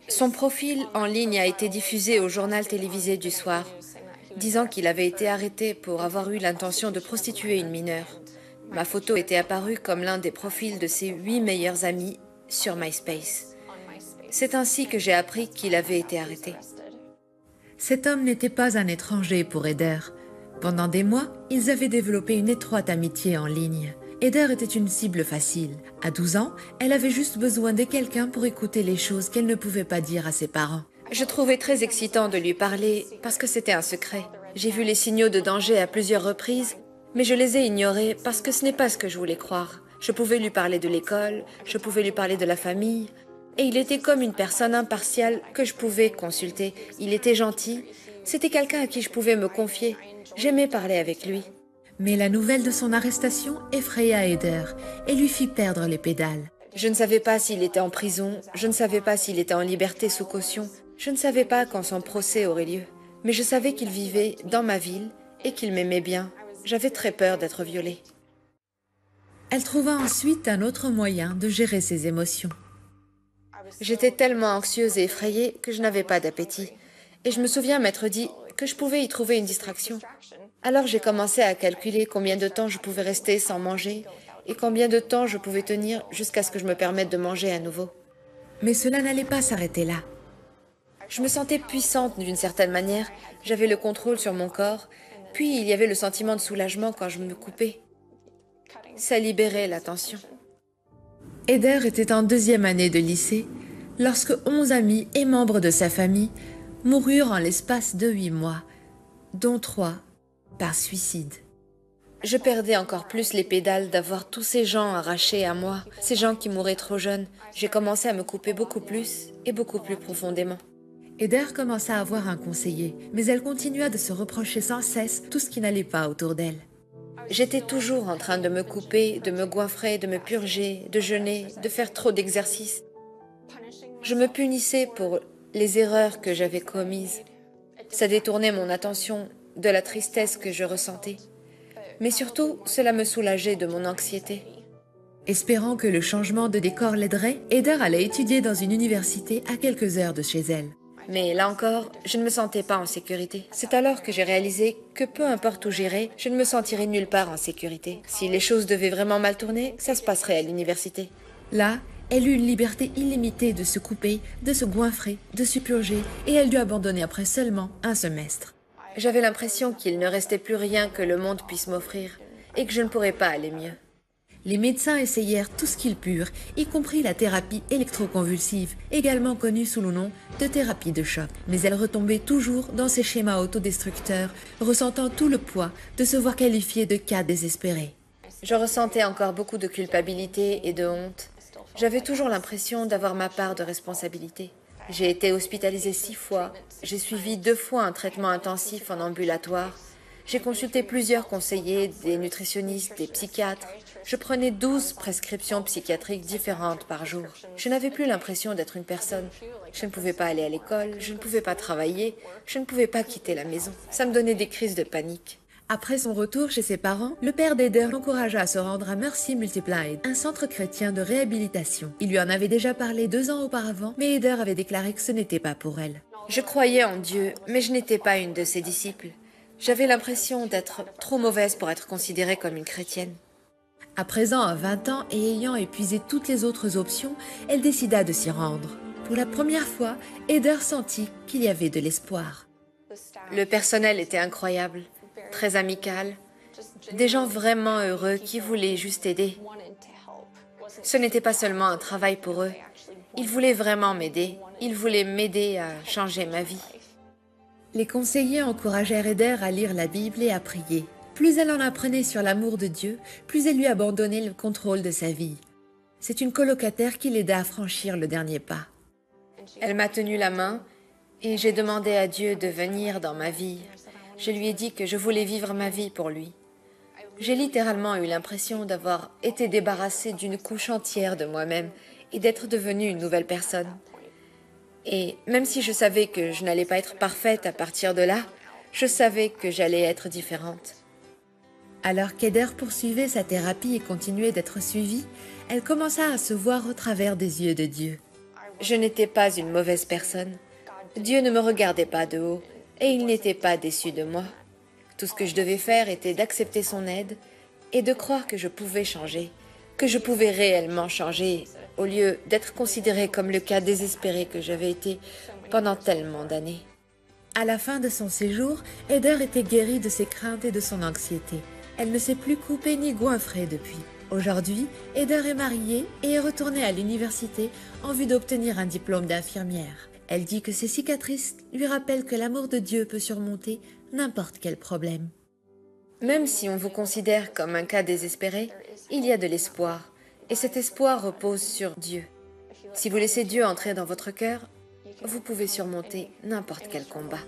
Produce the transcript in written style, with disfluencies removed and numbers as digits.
Son profil en ligne a été diffusé au journal télévisé du soir, disant qu'il avait été arrêté pour avoir eu l'intention de prostituer une mineure. Ma photo était apparue comme l'un des profils de ses 8 meilleurs amis sur MySpace. C'est ainsi que j'ai appris qu'il avait été arrêté. Cet homme n'était pas un étranger pour Eder. Pendant des mois, ils avaient développé une étroite amitié en ligne. Eder était une cible facile. À 12 ans, elle avait juste besoin de quelqu'un pour écouter les choses qu'elle ne pouvait pas dire à ses parents. Je trouvais très excitant de lui parler parce que c'était un secret. J'ai vu les signaux de danger à plusieurs reprises, mais je les ai ignorés parce que ce n'est pas ce que je voulais croire. Je pouvais lui parler de l'école, je pouvais lui parler de la famille, et il était comme une personne impartiale que je pouvais consulter. Il était gentil, c'était quelqu'un à qui je pouvais me confier. J'aimais parler avec lui. Mais la nouvelle de son arrestation effraya Eder et lui fit perdre les pédales. Je ne savais pas s'il était en prison, je ne savais pas s'il était en liberté sous caution, je ne savais pas quand son procès aurait lieu. Mais je savais qu'il vivait dans ma ville et qu'il m'aimait bien. J'avais très peur d'être violée. Elle trouva ensuite un autre moyen de gérer ses émotions. J'étais tellement anxieuse et effrayée que je n'avais pas d'appétit. Et je me souviens m'être dit que je pouvais y trouver une distraction. Alors j'ai commencé à calculer combien de temps je pouvais rester sans manger et combien de temps je pouvais tenir jusqu'à ce que je me permette de manger à nouveau. Mais cela n'allait pas s'arrêter là. Je me sentais puissante d'une certaine manière, j'avais le contrôle sur mon corps, puis il y avait le sentiment de soulagement quand je me coupais. Ça libérait la tension. Eder était en 2e année de lycée lorsque 11 amis et membres de sa famille moururent en l'espace de 8 mois, dont 3 par suicide. Je perdais encore plus les pédales d'avoir tous ces gens arrachés à moi, ces gens qui mouraient trop jeunes. J'ai commencé à me couper beaucoup plus et beaucoup plus profondément. Eder commença à avoir un conseiller, mais elle continua de se reprocher sans cesse tout ce qui n'allait pas autour d'elle. J'étais toujours en train de me couper, de me goinfrer, de me purger, de jeûner, de faire trop d'exercices. Je me punissais pour les erreurs que j'avais commises. Ça détournait mon attention de la tristesse que je ressentais. Mais surtout, cela me soulageait de mon anxiété. Espérant que le changement de décor l'aiderait, Eder allait étudier dans une université à quelques heures de chez elle. Mais là encore, je ne me sentais pas en sécurité. C'est alors que j'ai réalisé que peu importe où j'irais, je ne me sentirais nulle part en sécurité. Si les choses devaient vraiment mal tourner, ça se passerait à l'université. Là, elle eut une liberté illimitée de se couper, de se goinfrer, de se purger, et elle dut abandonner après seulement un semestre. J'avais l'impression qu'il ne restait plus rien que le monde puisse m'offrir, et que je ne pourrais pas aller mieux. Les médecins essayèrent tout ce qu'ils purent, y compris la thérapie électroconvulsive, également connue sous le nom de thérapie de choc. Mais elle retombait toujours dans ses schémas autodestructeurs, ressentant tout le poids de se voir qualifiée de cas désespéré. Je ressentais encore beaucoup de culpabilité et de honte. J'avais toujours l'impression d'avoir ma part de responsabilité. J'ai été hospitalisée 6 fois, j'ai suivi 2 fois un traitement intensif en ambulatoire, j'ai consulté plusieurs conseillers, des nutritionnistes, des psychiatres. Je prenais 12 prescriptions psychiatriques différentes par jour. Je n'avais plus l'impression d'être une personne. Je ne pouvais pas aller à l'école, je ne pouvais pas travailler, je ne pouvais pas quitter la maison. Ça me donnait des crises de panique. Après son retour chez ses parents, le père d'Eder l'encouragea à se rendre à Mercy Multiplied, un centre chrétien de réhabilitation. Il lui en avait déjà parlé 2 ans auparavant, mais Eder avait déclaré que ce n'était pas pour elle. Je croyais en Dieu, mais je n'étais pas une de ses disciples. J'avais l'impression d'être trop mauvaise pour être considérée comme une chrétienne. À présent, à 20 ans et ayant épuisé toutes les autres options, elle décida de s'y rendre. Pour la première fois, Eder sentit qu'il y avait de l'espoir. Le personnel était incroyable, très amical, des gens vraiment heureux qui voulaient juste aider. Ce n'était pas seulement un travail pour eux, ils voulaient vraiment m'aider, ils voulaient m'aider à changer ma vie. Les conseillers encouragèrent Eder à lire la Bible et à prier. Plus elle en apprenait sur l'amour de Dieu, plus elle lui abandonnait le contrôle de sa vie. C'est une colocataire qui l'aida à franchir le dernier pas. Elle m'a tenu la main et j'ai demandé à Dieu de venir dans ma vie. Je lui ai dit que je voulais vivre ma vie pour lui. J'ai littéralement eu l'impression d'avoir été débarrassée d'une couche entière de moi-même et d'être devenue une nouvelle personne. Et même si je savais que je n'allais pas être parfaite à partir de là, je savais que j'allais être différente. Alors qu'Eder poursuivait sa thérapie et continuait d'être suivie, elle commença à se voir au travers des yeux de Dieu. Je n'étais pas une mauvaise personne. Dieu ne me regardait pas de haut et il n'était pas déçu de moi. Tout ce que je devais faire était d'accepter son aide et de croire que je pouvais changer, que je pouvais réellement changer, au lieu d'être considérée comme le cas désespéré que j'avais été pendant tellement d'années. À la fin de son séjour, Heather était guérie de ses craintes et de son anxiété. Elle ne s'est plus coupée ni goinfrée depuis. Aujourd'hui, Heather est mariée et est retournée à l'université en vue d'obtenir un diplôme d'infirmière. Elle dit que ses cicatrices lui rappellent que l'amour de Dieu peut surmonter n'importe quel problème. Même si on vous considère comme un cas désespéré, il y a de l'espoir, et cet espoir repose sur Dieu. Si vous laissez Dieu entrer dans votre cœur, vous pouvez surmonter n'importe quel combat.